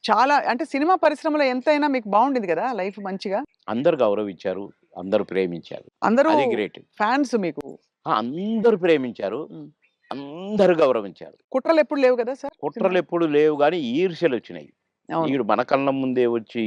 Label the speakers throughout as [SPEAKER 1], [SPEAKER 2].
[SPEAKER 1] చాలా అంటే సినిమా పరిశ్రమలో ఎంతైనా మీకు బాగుండేది కదా లైఫ్ మంచిగా.
[SPEAKER 2] అందరూ గౌరవించారు. అందరూ ప్రేమించారు.
[SPEAKER 1] అందరూ
[SPEAKER 2] అది గ్రేట్.
[SPEAKER 1] ఫ్యాన్స్ మీకు.
[SPEAKER 2] అందరూ ప్రేమించారు.
[SPEAKER 1] హ్మ్.
[SPEAKER 2] అందరూ గౌరవించారు.
[SPEAKER 1] కుట్రలెప్పుడు లేవు కదా సార్ సినిమాలో?
[SPEAKER 2] కుట్రలెప్పుడు లేవు గానీ ఈర్ష్యలొచ్చినాయి.
[SPEAKER 1] అవును.
[SPEAKER 2] ఈడు మన కళ్ళ ముందే వచ్చి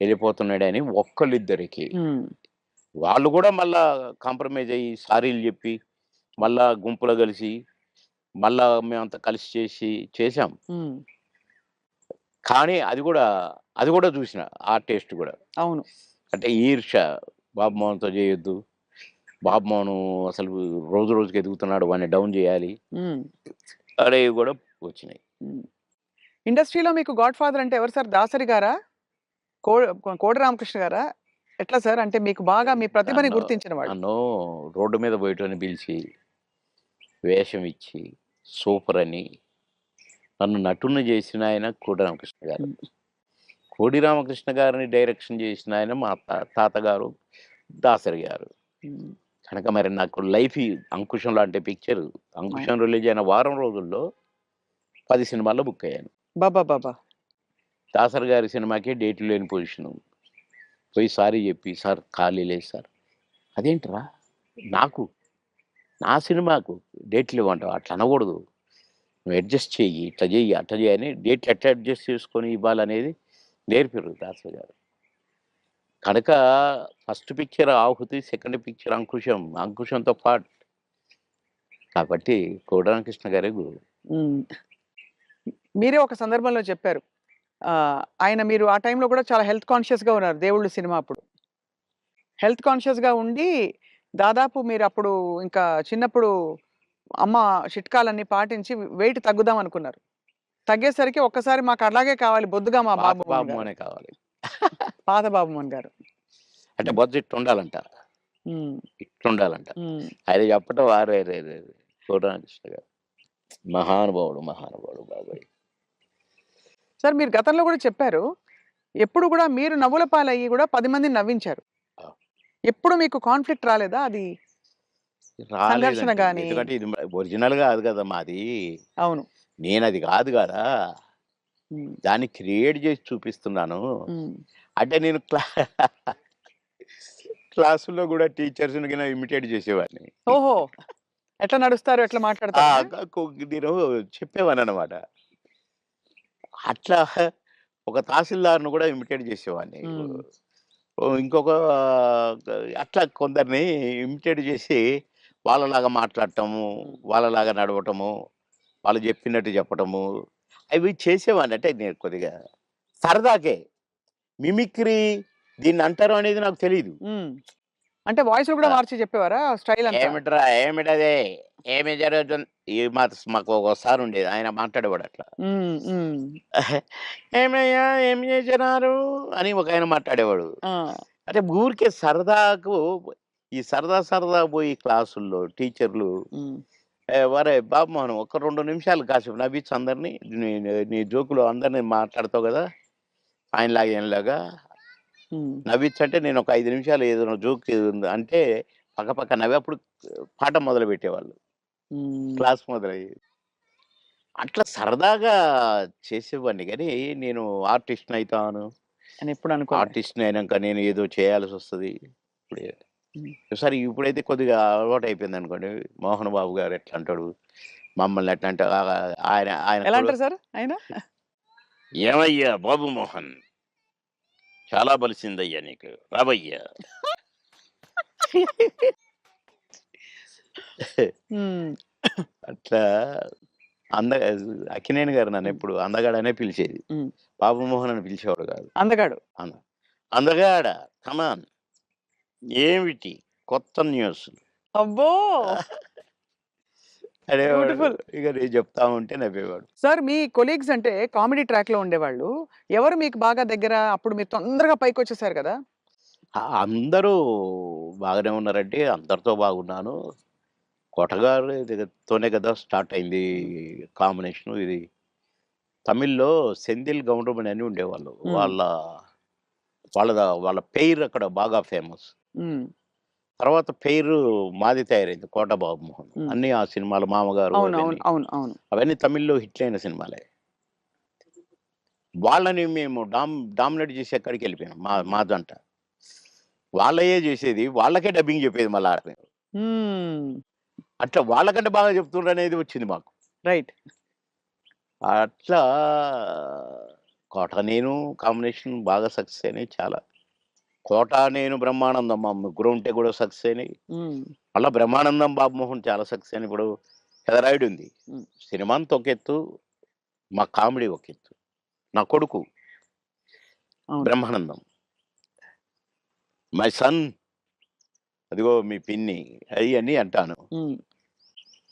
[SPEAKER 2] ఎళ్ళిపోతున్నాడని ఒక్కళ్ళిద్దరికి.
[SPEAKER 1] హ్మ్.
[SPEAKER 2] వాళ్ళు గూడా మళ్ళా కాంప్రమైజ్ అయ్యి సారీలు జెప్పి, మళ్ళా గుంపులో గలిసి, మళ్ళా మేమంతా కలిసి చేశాం.
[SPEAKER 1] హ్మ్.
[SPEAKER 2] కానీ అది గూడా జూసిన. ఆ టేస్ట్ గూడా.
[SPEAKER 1] అవును.
[SPEAKER 2] అంటే ఈర్ష్య. బాబు మోహన్‌తో జేయొద్దు. బాబు మోహను అసలు రోజు రోజుకి ఎదుగుతున్నాడు. వాడిని డౌన్ జేయాలి.
[SPEAKER 1] హ్మ్.
[SPEAKER 2] అనేవి గూడా వచ్చినాయి.
[SPEAKER 1] హ్మ్. ఇండస్ట్రీలో మీకు గాడ్ ఫాదర్ అంటే ఎవరు సార్? దాసరి గారా? కో కోడి రామకృష్ణ గారా? ఎట్లా సార్? అంటే మీకు బాగా మీ ప్రతిభని
[SPEAKER 2] నన్ను
[SPEAKER 1] గుర్తించిన వాళ్ళు.
[SPEAKER 2] నన్ను రోడ్డు మీద బోయేటోడిని పిలిచి, వేషం ఇచ్చి, సూపర్ అని నన్ను నటుడిని జేసిన ఆయన కోడి రామకృష్ణ గారు.
[SPEAKER 1] హ్మ్.
[SPEAKER 2] కోడి రామకృష్ణ గారిని డైరెక్షన్ జేసిన ఆయన మా తాతగారు దాసరి గారు.
[SPEAKER 1] హ్మ్.
[SPEAKER 2] కనుక మరి నాకు లైఫ్ ఈ 'అంకుశం' లాంటి పిక్చర్
[SPEAKER 1] అవును.
[SPEAKER 2] 'అంకుశం' రిలీజ్ అయిన వారం రోజుల్లో 10 సినిమాల్లో బుక్ అయ్యాను.
[SPEAKER 1] అబ్బబ్బబ్బా!
[SPEAKER 2] దాసరి గారి సినిమాకే డేట్లు లేని పొజిషను. పోయి సారీ జెప్పి, "సార్ ఖాళీ లేదు సార్." "అదేంట్రా? నాకు, నా సినిమాకు డేట్లు ఇవ్వంటావా? అట్లా అనకూడదు. నువ్వు అడ్జస్ట్ చెయ్యి. ఇట్లా జెయ్యి, అట్లా జెయ్యి" అని డేట్లు ఎట్లా అడ్జస్ట్ చేసుకొని ఇవ్వాలనేది నేర్పిర్రు దాసరి గారు. కనుక ఫస్ట్ పిక్చర్ 'ఆహుతి', సెకండ్ పిక్చర్ 'అంకుశం'. 'అంకుశంతో' పాటు కాబట్టి కోడి రామకృష్ణ గారే గురువు.
[SPEAKER 1] హ్మ్. మీరే ఒక సందర్భంలో చెప్పారు. ఆయన మీరు ఆ టైంలో కూడా చాలా హెల్త్ కాన్షియస్‌గా ఉన్నారు 'దేవుళ్ళు' సినిమా అప్పుడు. హెల్త్ కాన్షియస్‌గా ఉండి దాదాపు మీరప్పుడు ఇంకా చిన్నప్పుడు అమ్మ చిట్కాలన్నీ పాటించి వెయిట్ తగ్గుదాం అనుకున్నారు. తగ్గేసరికి ఒక్కసారి మాకు అలాగే కావాలి బొద్దుగా మా
[SPEAKER 2] పాత
[SPEAKER 1] బాబు మోహన్ గారు.
[SPEAKER 2] బాబుమోనే కావాలి.
[SPEAKER 1] పాత బాబు మోహన్ గారు.
[SPEAKER 2] అంటే
[SPEAKER 1] హ్మ్.
[SPEAKER 2] బొజ్జ ఇట్టుండాలంట.
[SPEAKER 1] హ్మ్.
[SPEAKER 2] ఇట్లుండాలంట.
[SPEAKER 1] హ్మ్.
[SPEAKER 2] ఆయన చెప్పటం అరెరెరెరే! కోడి రామకృష్ణ గారు. మహానుభావుడు, మహానుభావుడు బాబోయ్!
[SPEAKER 1] సార్ మీరు గతంలో కూడా చెప్పారు. ఎప్పుడు కూడా మీరు నవ్వుల పాలయ్యి కూడా 10 మందిని నవ్వించారు.
[SPEAKER 2] ఆ!
[SPEAKER 1] ఎప్పుడు మీకు కాన్‌ఫ్లిక్ట్ రాలేదా? అది సంఘర్షణ
[SPEAKER 2] రాలేదండి.
[SPEAKER 1] గాని
[SPEAKER 2] ఎందుకంటే ఇది ఒరిజినల్ గాదు గదా! మాది.
[SPEAKER 1] అవును.
[SPEAKER 2] నేనది గాదు గదా!
[SPEAKER 1] హ్మ్.
[SPEAKER 2] దాన్ని క్రియేట్ జేసి చూపిస్తున్నాను.
[SPEAKER 1] హ్మ్.
[SPEAKER 2] అంటే నేను క్లాసుల్లో గూడా టీచర్స్‌ని గిన ఇమిటేట్ జేసేవాడిని.
[SPEAKER 1] ఓహో! ఎట్లా నడుస్తారు? ఎట్లా
[SPEAKER 2] ఆ!
[SPEAKER 1] మాట్లాడతారనా?
[SPEAKER 2] నేను చెప్పేవాడిననమాట. అట్లా ఒక తహసీల్దార్‌ని గూడా ఇమిటేట్ జేసేవాడిని.
[SPEAKER 1] హ్మ్.
[SPEAKER 2] ఇంకొక అట్లా కొందరిని ఇమిటేట్ జేసి వాళ్ళలాగా మాట్లాడటము,
[SPEAKER 1] హ్మ్.
[SPEAKER 2] వాళ్ళలాగా నడవటము, వాళ్ళు జెప్పినట్టు చెప్పటము, అవి చేసేవాడిని. అంటే నేను కొద్దిగా సరదాకే. మిమిక్రీ దీన్నంటారు అనేది నాకు తెలీదు.
[SPEAKER 1] హ్మ్. అంటే వాయిస్‌లు కూడా
[SPEAKER 2] ఆ!
[SPEAKER 1] మార్చి చెప్పేవారా? స్టైల్ అంతా?
[SPEAKER 2] "ఏమిట్రా? ఏమిటది? ఏమి జరుగుతుంది?" మాకు ఒక సారుండేది. ఆయన మాట్లాడేవాడు అట్లా.
[SPEAKER 1] హ్మ్. హ్మ్.
[SPEAKER 2] "ఏమయ్యా ఏం చేసినారు?" అని ఒకాయన మాట్లాడేవాడు.
[SPEAKER 1] ఆ!
[SPEAKER 2] అంటే ఊరికే సరదాకు ఈ సరదా సరదా పోయి క్లాసుల్లో టీచర్లు
[SPEAKER 1] హ్మ్.
[SPEAKER 2] "ఒరేయ్ బాబు మోహన్ ఒక 2 నిమిషాలు కాసేపు నవ్వించు అందరిని. నీ నీ జోకులు అందరిని మాట్లాడతావు గదా! ఆయనలాగా ఈయనలాగా
[SPEAKER 1] హ్మ్.
[SPEAKER 2] నవ్వించంటే" నేను ఒక 5 నిమిషాలు ఏదైనా జోక్ అంటే పక్కపక్క నవ్వి అప్పుడు పాఠం మొదలుపెట్టేవాళ్ళు.
[SPEAKER 1] హ్మ్.
[SPEAKER 2] క్లాస్ మొదలయ్యేది. అట్లా సరదాగా చేసేవాడిని గానీ, నేను ఆర్టిస్ట్‌నయితాను.
[SPEAKER 1] అని ఎప్పుడు అనుకోలే.
[SPEAKER 2] ఆర్టిస్ట్‌ని అయినంక నేను ఏదో చేయాల్సొస్తది. ఇప్పుడే
[SPEAKER 1] హ్మ్.
[SPEAKER 2] ఇప్పుడైతే కొద్దిగా అలవాటయిపోయిందనుకోండి. 'మోహన్ బాబు' గారు ఎట్లంటాడు, మమ్మల్ని ఎట్లా అంటే ఆయన ఆయన
[SPEAKER 1] ఎలా
[SPEAKER 2] కూడా
[SPEAKER 1] అంటారు సార్ ఆయన?
[SPEAKER 2] "ఏమయ్యా బాబు మోహన్! చాలా బలిసిందయ్యా నీకు. రావయ్యా!"
[SPEAKER 1] హ్మ్.
[SPEAKER 2] అట్లా అంద అక్కినేని గారు
[SPEAKER 1] హ్మ్.
[SPEAKER 2] నన్నెప్పుడు అందగాడనే పిలిచేది.
[SPEAKER 1] హ్మ్.
[SPEAKER 2] బాబు మోహన్ అని పిలిచేవాడు కాదు.
[SPEAKER 1] అందగాడు.
[SPEAKER 2] అంద అందగాడ కమాన్ ఏమిటి కొత్త న్యూస్
[SPEAKER 1] అబ్బో!
[SPEAKER 2] అనేవాడు.
[SPEAKER 1] బ్యూటిఫుల్.
[SPEAKER 2] ఇక నేను చెప్తా ఉంటే నవ్వేవాడు.
[SPEAKER 1] సార్ మీ కొలీగ్స్ అంటే కామెడీ ట్రాక్‌లో ఉండేవాళ్ళు. ఎవరు మీకు బాగా దగ్గర? అప్పుడు మీరు తొందరగా పైకొచ్చేసారు కదా!
[SPEAKER 2] అందరూ బాగానే ఉన్నారండి. అందరితో బాగున్నాను. కొటగారి దగ్గరతోనే కదా స్టార్ట్ అయింది
[SPEAKER 1] హ్మ్.
[SPEAKER 2] కాంబినేషను ఇది. తమిళ్‌లో సెంధిల్ గౌండమణి అని ఉండేవాళ్ళు.
[SPEAKER 1] హ్మ్.
[SPEAKER 2] వాళ్ళ పెయిర్ అక్కడ బాగా ఫేమస్.
[SPEAKER 1] హ్మ్.
[SPEAKER 2] తర్వాత పెయిరు మాది తయారైంది 'కోట బాబుమోహన్.'
[SPEAKER 1] హ్మ్.
[SPEAKER 2] అన్నీ ఆ సినిమాలు 'మామగారు'
[SPEAKER 1] అవును. అవును.
[SPEAKER 2] అవన్నీ.
[SPEAKER 1] అవును. అవును.
[SPEAKER 2] అవన్నీ తమిళ్‌లో హిట్లయిన సినిమాలే. వాళ్ళని మేము డామినేట్ చేసి ఎక్కడికి వెళ్ళిపోయాం మా జంట. వాళ్ళయే చేసేది. వాళ్ళకే డబ్బింగ్ చెప్పేది మళ్ళా ఆడ మేము.
[SPEAKER 1] హ్మ్.
[SPEAKER 2] అట్లా వాళ్ళకంటే బాగా చెప్తుండ్రనేది వచ్చింది మాకు.
[SPEAKER 1] రైట్.
[SPEAKER 2] అట్లా 'కోట నేను' కాంబినేషన్ బాగా సక్సెస్ అయినాయి చాలా. 'కోట నేను', 'బ్రహ్మానందం' మా ముగ్గురం ఉంటే కూడా సక్సెస్ అయినాయి.
[SPEAKER 1] హ్మ్.
[SPEAKER 2] మళ్ళా 'బ్రహ్మానందం', 'బాబుమోహన్' చాలా సక్సెస్ అయినాయి. ఇప్పుడు 'పెదరాయుడు' ఉంది.
[SPEAKER 1] హ్మ్.
[SPEAKER 2] సినిమా అంతా ఒక ఎత్తు, మా కామెడీ ఒక ఎత్తు. నా కొడుకు
[SPEAKER 1] అవును.
[SPEAKER 2] 'బ్రహ్మానందం', 'మై సన్' అదిగో మీ పిన్ని అయన్నీ అంటాను.
[SPEAKER 1] హ్మ్.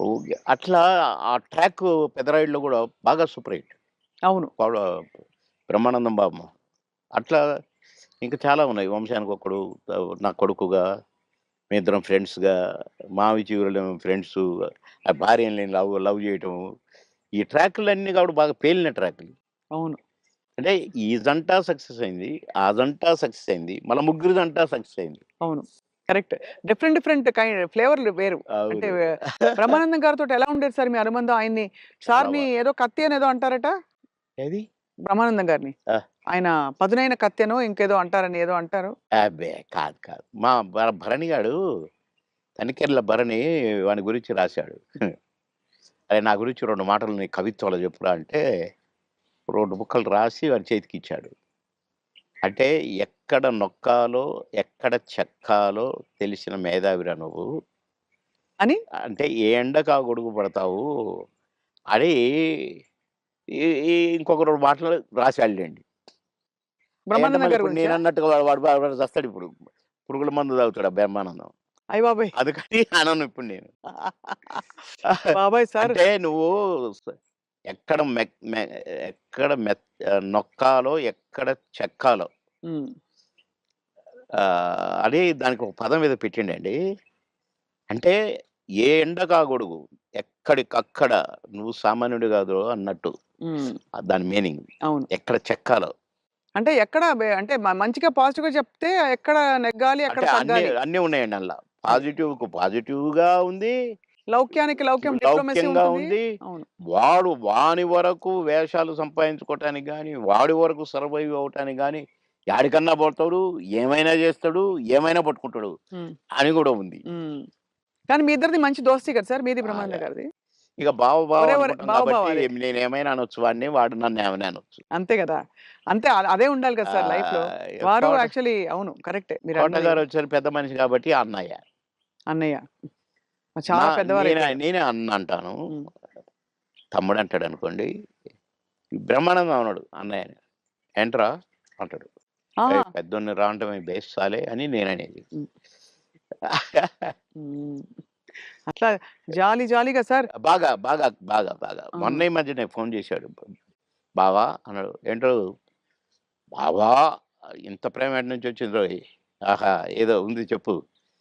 [SPEAKER 2] ఓకే. అట్లా ఆ ట్రాక్ 'పెదరాయుడులో' కూడా బాగా సూపర్ హిట్.
[SPEAKER 1] అవును.
[SPEAKER 2] 'బ్రహ్మానందం', 'బాబుమోహన్' అట్లా ఇంకా చాలా ఉన్నాయి. 'వంశానికొక్కడు', నా కొడుకుగా, మేమిద్దరం ఫ్రెండ్స్‌గా, 'మావి చిగురులేమో' ఫ్రెండ్సు, ఆ భార్యని నేను లవ్ చేయటము. ఈ ట్రాకులన్నీ కూడా బాగా పేలిన ట్రాకులు.
[SPEAKER 1] అవును.
[SPEAKER 2] అంటే ఈ జంట సక్సెస్ అయింది. ఆ జంట సక్సెస్ అయింది. మళ్ళా ముగ్గురి జంట సక్సెస్ అయింది.
[SPEAKER 1] అవును. కరెక్ట్. డిఫరెంట్ డిఫరెంట్ ఫ్లేవర్‌లు వేరు. అంటే
[SPEAKER 2] అవును.
[SPEAKER 1] బ్రహ్మానందం గారితోటి ఎలా ఉండేది సార్ మీ అనుబంధం? ఆయన్ని
[SPEAKER 2] చాలా
[SPEAKER 1] సార్‌ని ఏదో కత్తి అనేదో అంటారట?
[SPEAKER 2] ఏది?
[SPEAKER 1] బ్రహ్మానందం గారిని.
[SPEAKER 2] ఆ!
[SPEAKER 1] ఆయన పదునైన కత్తెనో ఇంకేదో అంటారని ఏదో అంటారు.
[SPEAKER 2] అబ్బే! కాదు. మా భరణి గాడు, తనికెర్ల భరణి వాని గురించి రాశాడు. అరే! నా గురించి 2 మాటలు నీ కవిత్వంలో చెప్పురా అంటే, 2 ముక్కలు రాసి వాని చేతికిచ్చాడు. అంటే ఎక్కడ నొక్కాలో, ఎక్కడ చెక్కాలో తెలిసిన మేధావిరా నువ్వు.
[SPEAKER 1] అని
[SPEAKER 2] అంటే ఏ ఎండకు ఆ గొడుగు పడతావు అని ఈ ఈ ఇంకొక 2 మాటలు రాసాడులెండి. ఆ ఎండ
[SPEAKER 1] బ్రహ్మానందం
[SPEAKER 2] మళ్ళీ
[SPEAKER 1] గారి
[SPEAKER 2] ఇప్పుడు
[SPEAKER 1] గురించా?
[SPEAKER 2] నేనన్నట్టుగా వాడు చస్తాడిప్పుడు. పురుగుల మందు తాగుతాడు ఆ బ్రహ్మానందం.
[SPEAKER 1] అయ్య బాబోయ్!
[SPEAKER 2] అందుకని అనను ఇప్పుడు నేను.
[SPEAKER 1] బాబోయ్! సార్.
[SPEAKER 2] అంటే నువ్వు స ఎక్కడ మెక్ మె ఎక్కడ నొక్కాలో, ఎక్కడ చెక్కాలో
[SPEAKER 1] హ్మ్.
[SPEAKER 2] అని దానికి ఒక పదం ఏదో పెట్టిండండి. అంటే ఏ ఎండకా గొడుగు, ఎక్కడికక్కడ నువ్వు సామాన్యుడు కాదు అన్నట్టు.
[SPEAKER 1] హ్మ్.
[SPEAKER 2] దాని మీనింగ్.
[SPEAKER 1] అవును.
[SPEAKER 2] ఎక్కడ చెక్కాలో.
[SPEAKER 1] అంటే ఎక్కడ అంటే మంచిగా పాజిటివ్‌గా చెప్తే ఎక్కడ నెగ్గాలి, ఎక్కడ
[SPEAKER 2] అంటే అన్నీ
[SPEAKER 1] తగ్గాలి.
[SPEAKER 2] అన్నీ ఉన్నాయండి అందులో.
[SPEAKER 1] అది.
[SPEAKER 2] పాజిటివ్‌కు పాజిటివ్‌గా ఉంది.
[SPEAKER 1] లౌక్యానికి లౌక్యం డిప్లొమసీ
[SPEAKER 2] లౌక్యంగా
[SPEAKER 1] ఉంటది.
[SPEAKER 2] ఉంది.
[SPEAKER 1] అవును.
[SPEAKER 2] వాని వరకు వేషాలు సంపాదించుకోవటానికి గాని, వాడి వరకు సర్వైవ్ అవ్వటానికి గాని, యాడికన్నా పోతాడు, ఏమైనా చేస్తాడు, ఏమైనా పట్టుకుంటాడు
[SPEAKER 1] హ్మ్.
[SPEAKER 2] అని కూడా ఉంది.
[SPEAKER 1] హ్మ్. కానీ మీ ఇద్దరిది మంచి దోస్తీ కదా సార్! మీది
[SPEAKER 2] బాగా.
[SPEAKER 1] బ్రహ్మానందం గారిది.
[SPEAKER 2] ఇక బావ
[SPEAKER 1] ఒరేయ్!
[SPEAKER 2] అనుకుంటాం
[SPEAKER 1] బావ బావ
[SPEAKER 2] కాబట్టి
[SPEAKER 1] అదే.
[SPEAKER 2] నేనేమైనా అనొచ్చు వాడిని, వాడు నన్నేమైనా అనొచ్చు.
[SPEAKER 1] అంతే గదా! అంతే అదే ఉండాలి కదా సార్ లైఫ్‌లో. వారు
[SPEAKER 2] కోట
[SPEAKER 1] యాక్చువల్లీ అవును. కరెక్టే
[SPEAKER 2] కోట
[SPEAKER 1] మీరన్నది.
[SPEAKER 2] గారొచ్చారు పెద్ద మనిషి కాబట్టి అన్నయ్య.
[SPEAKER 1] అన్నయ్య. చాలా పెద్దవారైపోయారు.
[SPEAKER 2] నేనే అన్న అంటాను.
[SPEAKER 1] హ్మ్.
[SPEAKER 2] తమ్ముడంటాడనుకోండి. బ్రహ్మానందం అనడు అన్నయ్యని. "ఏంట్రా" అంటాడు.
[SPEAKER 1] ఆహా!
[SPEAKER 2] "ఏయ్! పెద్దోడిని రా అంటే బేస్సాలే" అని నేననేది.
[SPEAKER 1] హ్మ్. హ్మ్. అట్లా జాలీగా సార్.
[SPEAKER 2] బాగా.
[SPEAKER 1] ఆ!
[SPEAKER 2] మొన్న ఈ మధ్యనే ఫోను చేశాడు. "బావా" అన్నాడు. "ఏంటో బావా ఇంత ప్రేమ ఎటు నుంచొచ్చిందోయ్? ఆహా! ఏదో ఉంది చెప్పు."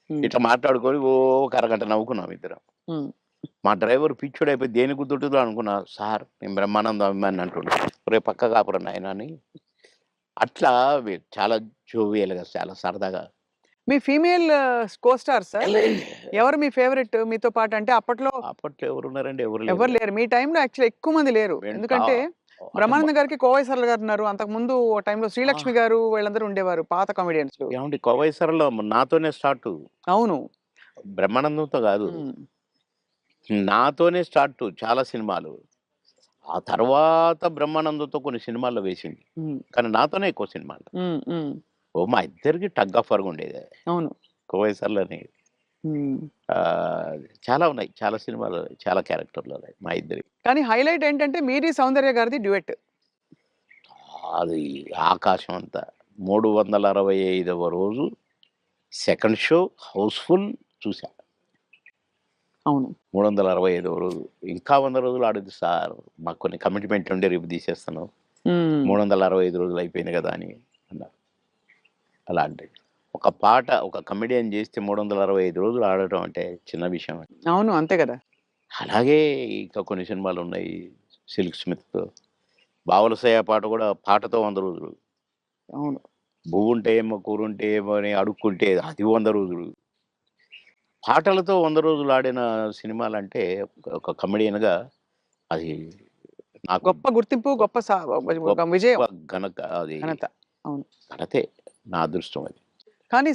[SPEAKER 1] హ్మ్.
[SPEAKER 2] ఇట్లా మాట్లాడుకొని ఒక అరగంట నవ్వుకున్నాం ఇద్దరం.
[SPEAKER 1] హ్మ్.
[SPEAKER 2] మా డ్రైవర్ పిచ్చోడైపోయి దేనికి గుద్దుతుందో అనుకున్నా. సార్ నేను బ్రహ్మానందం అభిమానిని అంటుండు. ఒరేయ్ పక్కకు ఆపురా నాయనా అని. అట్లా చాలా జోవియల్‌గా చాలా సరదాగా.
[SPEAKER 1] మీ ఫీమేల్ కో స్టార్ సార్? ఎవరు మీ ఫేవరెట్ మీతో పాటు? అంటే అప్పట్లో
[SPEAKER 2] అప్పట్లో ఎవరున్నారండి? ఎవరు లేరు.
[SPEAKER 1] ఎవరు లేరు. మీ టైమ్‌లో యాక్చువల్లీ ఎక్కువ మంది లేరు.
[SPEAKER 2] వెంట
[SPEAKER 1] ఎందుకంటే
[SPEAKER 2] అంటే
[SPEAKER 1] బ్రహ్మానందం గారికి కోవై సరళ గారున్నారు. అంతకుముందు ఓ టైమ్‌లో
[SPEAKER 2] ఆ!
[SPEAKER 1] శ్రీలక్ష్మి గారు వీళ్ళందరూ ఉండేవారు పాత కామెడియన్స్‌లు.
[SPEAKER 2] ఏవండీ 'కోవై సరళ' నాతోనే స్టార్టు.
[SPEAKER 1] అవును.
[SPEAKER 2] బ్రహ్మానందంతో గాదు.
[SPEAKER 1] హ్మ్.
[SPEAKER 2] నాతోనే స్టార్టు చాలా సినిమాలు. ఆ తర్వాత బ్రహ్మానందంతో కొన్ని సినిమాల్లో వేసింది.
[SPEAKER 1] హ్మ్.
[SPEAKER 2] కానీ నాతోనే ఎక్కువ సినిమాలు.
[SPEAKER 1] హ్మ్.
[SPEAKER 2] మా ఇద్దరికి టగ్ ఆఫ్ వార్‌గా ఉండేది.
[SPEAKER 1] అవును.
[SPEAKER 2] 'కోవై సరళని'
[SPEAKER 1] హ్మ్.
[SPEAKER 2] చాలా ఉన్నాయి. చాలా సినిమాలు, చాలా క్యారెక్టర్‌లు ఉన్నాయి మా ఇద్దరివి.
[SPEAKER 1] కానీ హైలైట్ ఏంటంటే మీది సౌందర్య గారిది డ్యూయెట్.
[SPEAKER 2] అది ఆకాశం అంత. 365వ రోజు సెకండ్ షో హౌస్‌ఫుల్ చూసా.
[SPEAKER 1] అవును.
[SPEAKER 2] 365వ రోజు. ఇంకా 100 రోజులు ఆడొద్దు సార్. మాకు కొన్ని కమిట్మెంట్ ఉండి రేపు తీసేస్తున్నాం.
[SPEAKER 1] హ్మ్.
[SPEAKER 2] 365 రోజులు అయిపోయింది కదా! అని అన్నారు. అలాంటిది. ఒక పాట ఒక కమెడియన్ చేస్తే 365 రోజులు ఆడటం అంటే చిన్న విషయం.
[SPEAKER 1] అవును. అంతే గదా!
[SPEAKER 2] అలాగే ఇంకా కొన్ని సినిమాలున్నాయి. 'సిల్క్ స్మిత్‌తో' 'బావలసయ్య' పాట కూడా పాటతో 100 రోజులు.
[SPEAKER 1] అవును.
[SPEAKER 2] 'బువ్వుంటే ఏమో కూరుంటే ఏమో' అని అడుక్కుంటే అది 100 రోజులు. పాటలతో 100 రోజులు ఆడిన సినిమాలంటే ఒక కమెడియన్‌గా అది నాకు
[SPEAKER 1] గొప్ప గుర్తింపు, గొప్ప ఒక విజయం,
[SPEAKER 2] గొప్ప ఘనత అది
[SPEAKER 1] ఘనత. అవును.
[SPEAKER 2] ఘనతే. నా అదృష్టం అది.
[SPEAKER 1] కానీ